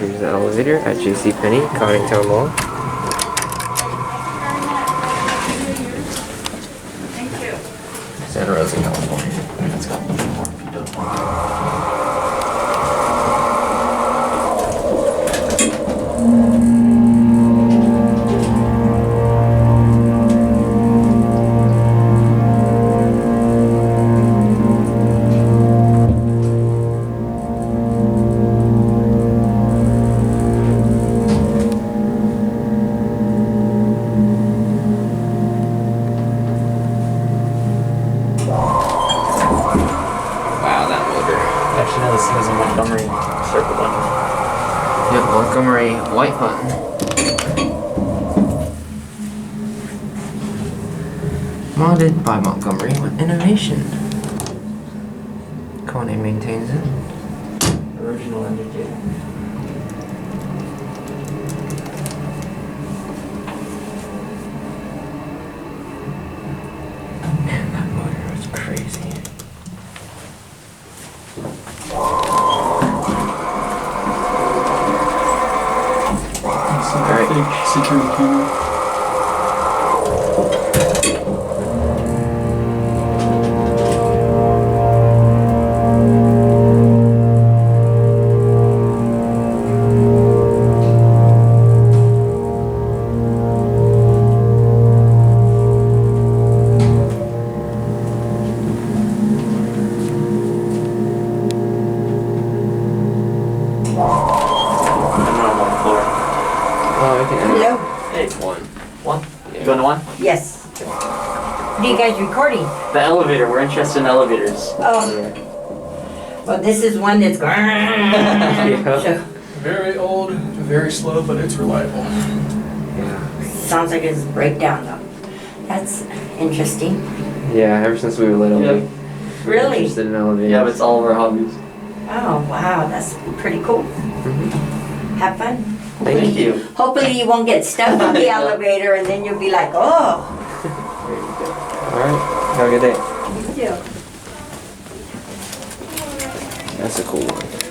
Here's the elevator at JCPenney, Coddingtown Mall. Thank you. Santa Rosa, California. It's got more people. Actually, no, this has a Montgomery circle button. Yep, Montgomery white button. Modded by Montgomery with innovation. Kone maintains it. Original indicator. Man, that motor was crazy. Fake security camera. Hello? Hey, one. You going to one? Yes. What are you guys recording? The elevator. We're interested in elevators. Oh. Well, this is one that's going. So, Very old, very slow, but it's reliable. Yeah. sounds like it's breakdown though. That's interesting. Yeah, ever since we were little, Yep. we Really? interested in elevators. Yeah, it's all of our hobbies. Oh, wow. That's pretty cool. Mhm. Have fun. Thank you. Hopefully you won't get stuck in the elevator and then you'll be like, oh. There you go. Alright, have a good day. You too. That's a cool one.